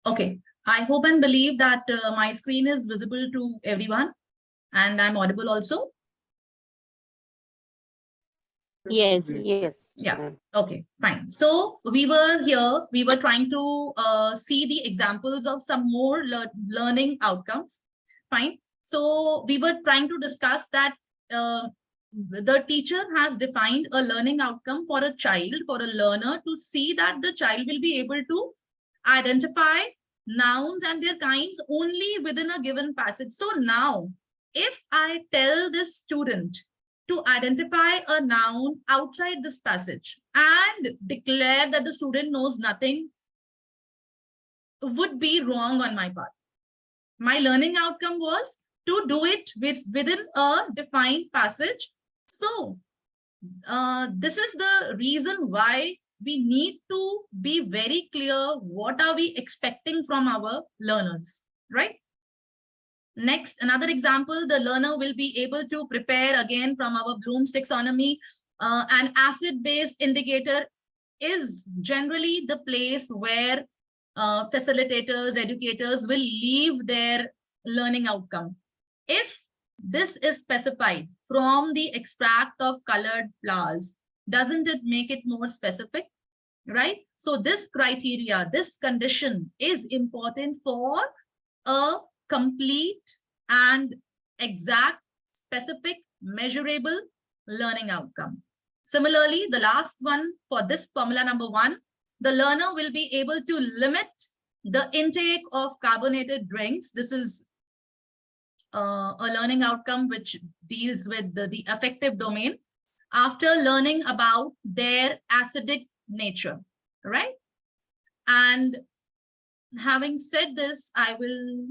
Okay, I hope and believe that my screen is visible to everyone and I'm audible also. Yes. Yeah. Okay, fine. So we were trying to see the examples of some more learning outcomes. Fine. So we were trying to discuss that the teacher has defined a learning outcome for a child, for a learner, to see that the child will be able to identify nouns and their kinds only within a given passage. So now, if I tell this student to identify a noun outside this passage and declare that the student knows nothing, would be wrong on my part. My learning outcome was to do it within a defined passage. So this is the reason why we need to be very clear what are we expecting from our learners, right? Next, another example, the learner will be able to prepare again from our Bloom's taxonomy. An acid-base indicator is generally the place where facilitators, educators will leave their learning outcome. If this is specified from the extract of colored flowers, doesn't it make it more specific, right? So this criteria, this condition is important for a complete and exact, specific, measurable learning outcome. Similarly, the last one for this formula number 1, the learner will be able to limit the intake of carbonated drinks. This is a learning outcome which deals with the affective domain after learning about their acidic nature, right? And having said this, I will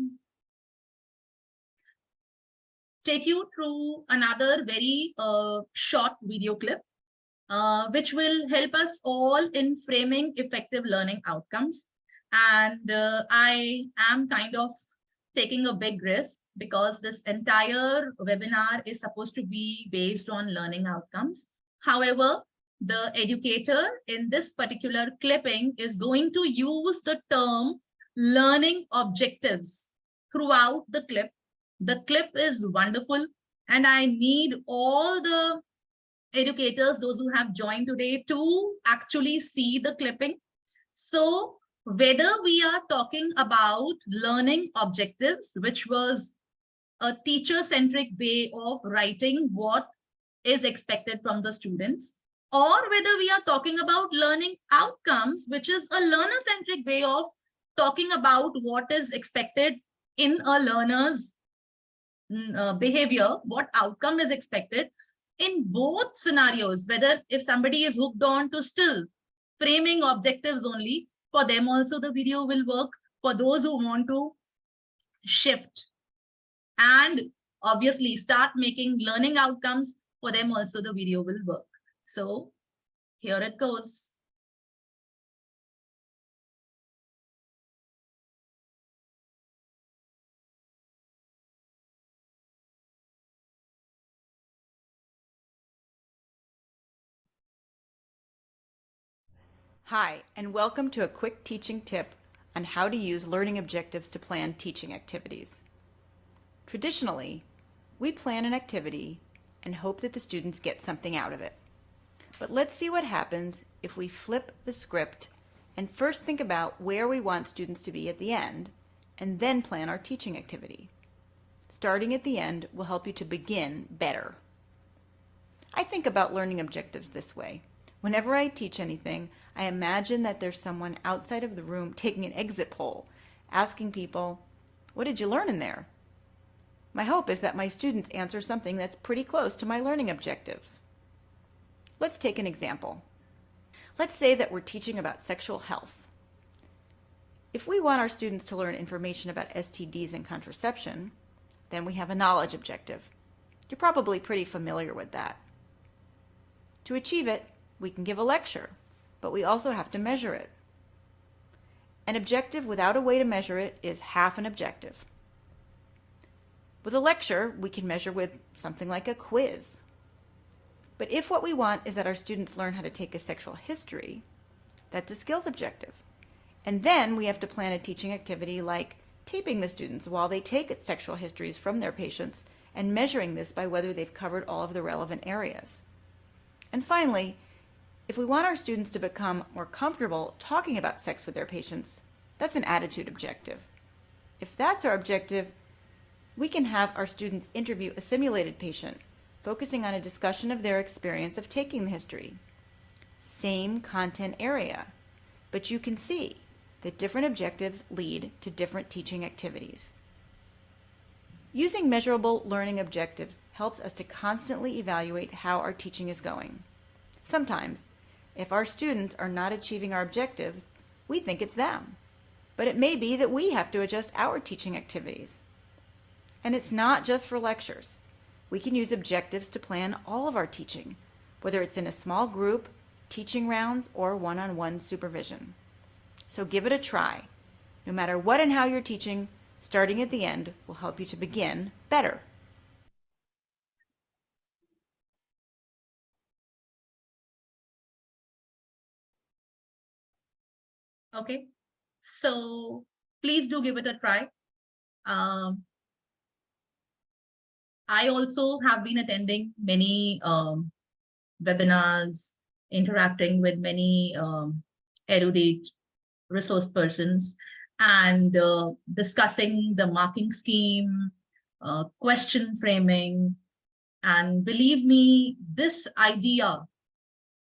take you through another very short video clip, which will help us all in framing effective learning outcomes. And I am kind of taking a big risk because this entire webinar is supposed to be based on learning outcomes. However, the educator in this particular clipping is going to use the term learning objectives throughout the clip. The clip is wonderful, and I need all the educators, those who have joined today, to actually see the clipping. So whether we are talking about learning objectives, which was a teacher-centric way of writing what is expected from the students, or whether we are talking about learning outcomes, which is a learner-centric way of talking about what is expected in a learner's behavior, what outcome is expected. In both scenarios, whether if somebody is hooked on to still framing objectives only, for them also the video will work. For those who want to shift and obviously start making learning outcomes, for them also the video will work. So here it goes. Hi, and welcome to a quick teaching tip on how to use learning objectives to plan teaching activities. Traditionally, we plan an activity and hope that the students get something out of it. But let's see what happens if we flip the script and first think about where we want students to be at the end, and then plan our teaching activity. Starting at the end will help you to begin better. I think about learning objectives this way. Whenever I teach anything, I imagine that there's someone outside of the room taking an exit poll, asking people, what did you learn in there? My hope is that my students answer something that's pretty close to my learning objectives. Let's take an example. Let's say that we're teaching about sexual health. If we want our students to learn information about STDs and contraception, then we have a knowledge objective. You're probably pretty familiar with that. To achieve it, we can give a lecture, but we also have to measure it. An objective without a way to measure it is half an objective. With a lecture, we can measure with something like a quiz. But if what we want is that our students learn how to take a sexual history, that's a skills objective. And then we have to plan a teaching activity like taping the students while they take sexual histories from their patients and measuring this by whether they've covered all of the relevant areas. And finally, if we want our students to become more comfortable talking about sex with their patients, that's an attitude objective. If that's our objective, we can have our students interview a simulated patient, focusing on a discussion of their experience of taking the history. Same content area, but you can see that different objectives lead to different teaching activities. Using measurable learning objectives helps us to constantly evaluate how our teaching is going. Sometimes, if our students are not achieving our objectives, we think it's them. But it may be that we have to adjust our teaching activities. And it's not just for lectures. We can use objectives to plan all of our teaching, whether it's in a small group, teaching rounds, or one-on-one supervision. So give it a try. No matter what and how you're teaching, starting at the end will help you to begin better. Okay, so please do give it a try. I also have been attending many webinars, interacting with many erudite resource persons, and discussing the marking scheme, question framing. And believe me, this idea,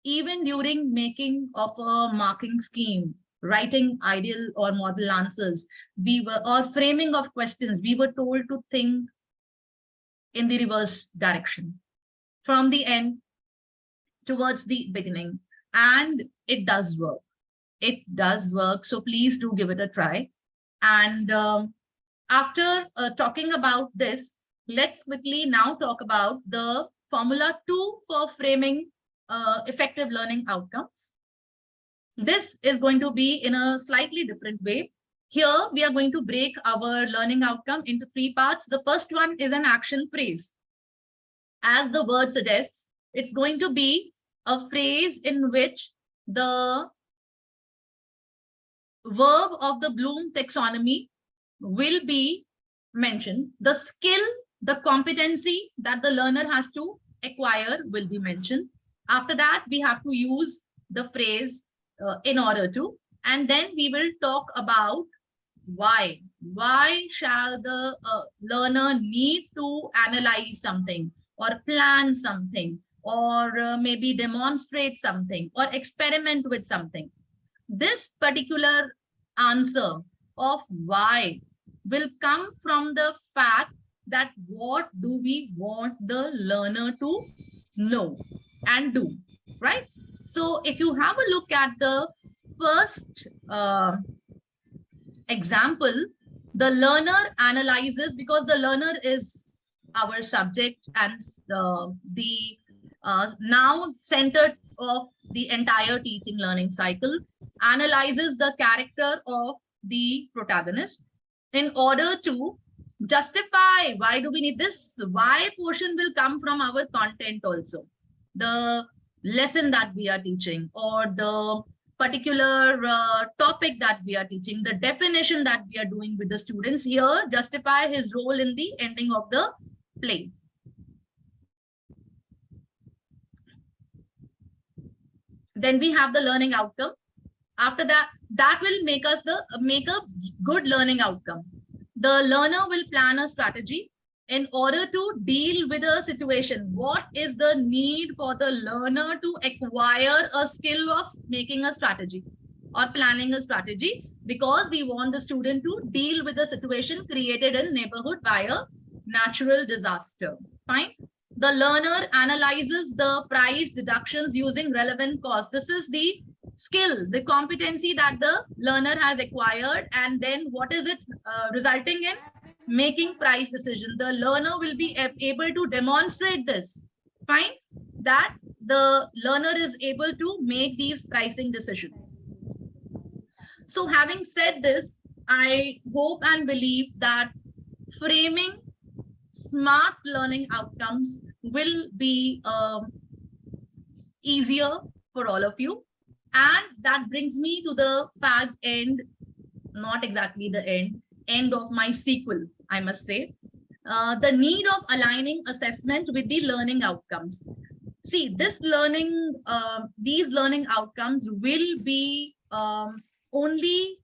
even during making of a marking scheme, writing ideal or model answers, or framing of questions, we were told to think in the reverse direction, from the end towards the beginning. And it does work. It does work. So please do give it a try. And after talking about this, let's quickly now talk about the Formula 2 for framing effective learning outcomes. This is going to be in a slightly different way. Here, we are going to break our learning outcome into 3 parts. The first one is an action phrase. As the word suggests, it's going to be a phrase in which the verb of the Bloom taxonomy will be mentioned. The skill, the competency that the learner has to acquire will be mentioned. After that, we have to use the phrase in order to, and then we will talk about why. Why shall the learner need to analyze something or plan something or maybe demonstrate something or experiment with something? This particular answer of why will come from the fact that what do we want the learner to know and do, right? So if you have a look at the first example, the learner analyzes, because the learner is our subject and the now centered of the entire teaching learning cycle, analyzes the character of the protagonist in order to justify why do we need this. Why portion will come from our content also, the lesson that we are teaching or the particular topic that we are teaching, the definition that we are doing with the students. Here, justify his role in the ending of the play. Then we have the learning outcome. After that, that will make us make a good learning outcome. The learner will plan a strategy in order to deal with a situation. What is the need for the learner to acquire a skill of making a strategy or planning a strategy? Because we want the student to deal with the situation created in neighborhood by a natural disaster. Fine. The learner analyzes the price deductions using relevant costs. This is the skill, the competency that the learner has acquired, and then what is it resulting in? Making price decision. The learner will be able to demonstrate this. Fine. That the learner is able to make these pricing decisions. So having said this, I hope and believe that framing smart learning outcomes will be easier for all of you. And that brings me to the fag end not exactly the end of my sequel, I must say. The need of aligning assessment with the learning outcomes. See, these learning outcomes will be only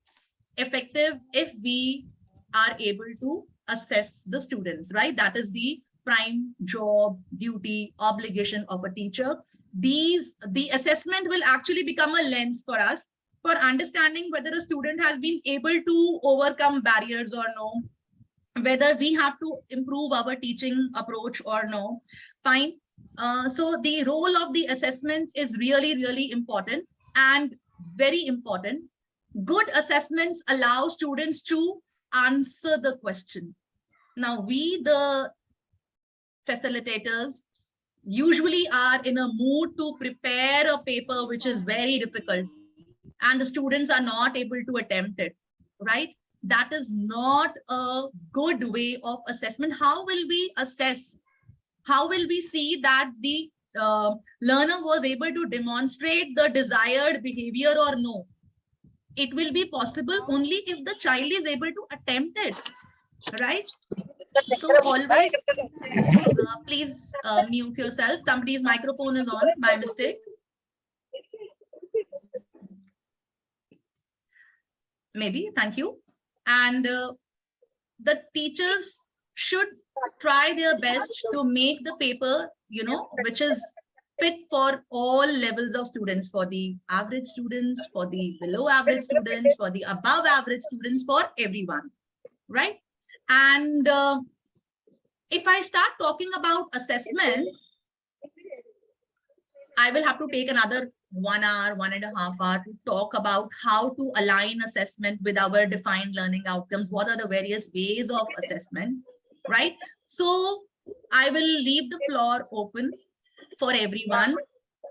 effective if we are able to assess the students, right? That is the prime job, duty, obligation of a teacher. The assessment will actually become a lens for us for understanding whether a student has been able to overcome barriers or no, whether we have to improve our teaching approach or no. Fine. So the role of the assessment is really, really important and very important. Good assessments allow students to answer the question. Now, we, the facilitators, usually are in a mood to prepare a paper which is very difficult, and the students are not able to attempt it, right? That is not a good way of assessment. How will we assess? How will we see that the learner was able to demonstrate the desired behavior or no? It will be possible only if the child is able to attempt it, right? So always, please mute yourself. Somebody's microphone is on by mistake. Maybe, thank you. And the teachers should try their best to make the paper, which is fit for all levels of students, for the average students, for the below average students, for the above average students, for everyone, right? And if I start talking about assessments, I will have to take another 1 hour, 1.5 hours to talk about how to align assessment with our defined learning outcomes. What are the various ways of assessment, right? So I will leave the floor open for everyone,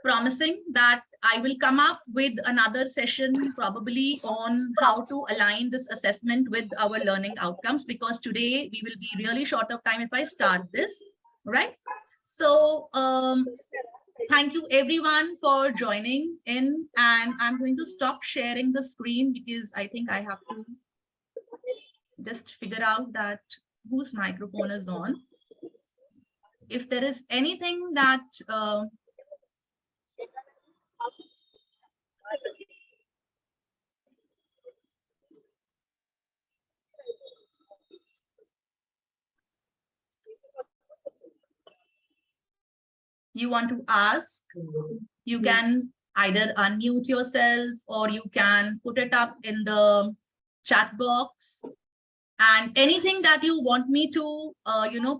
promising that I will come up with another session probably on how to align this assessment with our learning outcomes, because today we will be really short of time if I start this, right? So thank you everyone for joining in, and I'm going to stop sharing the screen because I think I have to just figure out that whose microphone is on. If there is anything that you want to ask, you can either unmute yourself or you can put it up in the chat box. And anything that you want me to,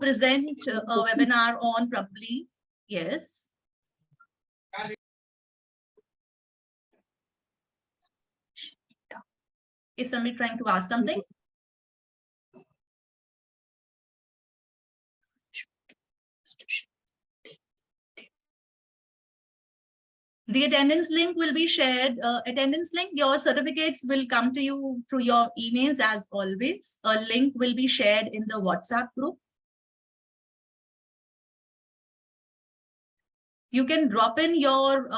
present a webinar on, probably, yes. Is somebody trying to ask something? The attendance link will be shared. Attendance link, your certificates will come to you through your emails as always. A link will be shared in the WhatsApp group. You can drop in your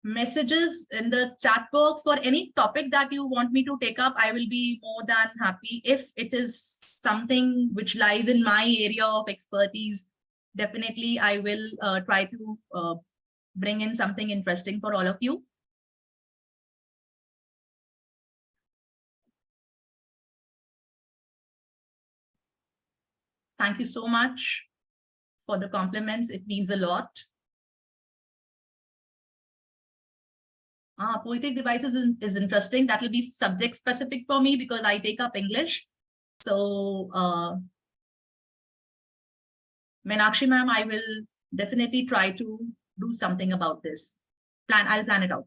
messages in the chat box for any topic that you want me to take up. I will be more than happy. If it is something which lies in my area of expertise, definitely I will try to bring in something interesting for all of you. Thank you so much for the compliments. It means a lot. Poetic devices is interesting. That will be subject specific for me because I take up English. So Meenakshi ma'am, I will definitely try to do something about this. I'll plan it out.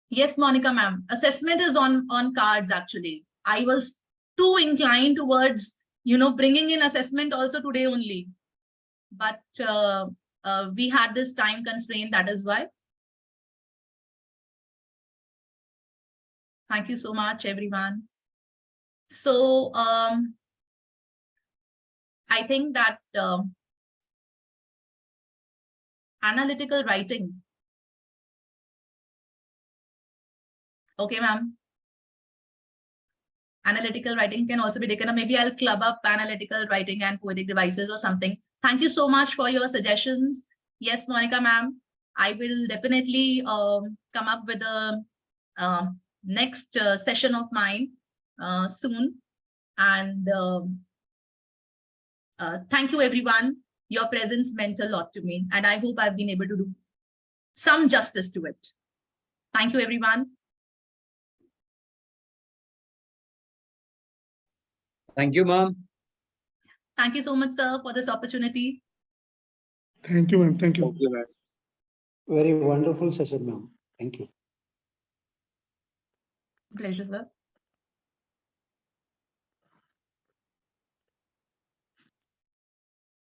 Yes, Monica ma'am, assessment is on cards actually. I was too inclined towards, bringing in assessment also today only. But we had this time constraint, that is why. Thank you so much, everyone. So I think that Analytical writing. Okay, ma'am. Analytical writing can also be taken up. Maybe I'll club up analytical writing and poetic devices or something. Thank you so much for your suggestions. Yes, Monica, ma'am. I will definitely come up with a next session of mine soon. And thank you, everyone. Your presence meant a lot to me, and I hope I've been able to do some justice to it. Thank you, everyone. Thank you, ma'am. Thank you so much, sir, for this opportunity. Thank you, ma'am. Thank you. Thank you, ma'am. Very wonderful session, ma'am. Thank you. Pleasure, sir.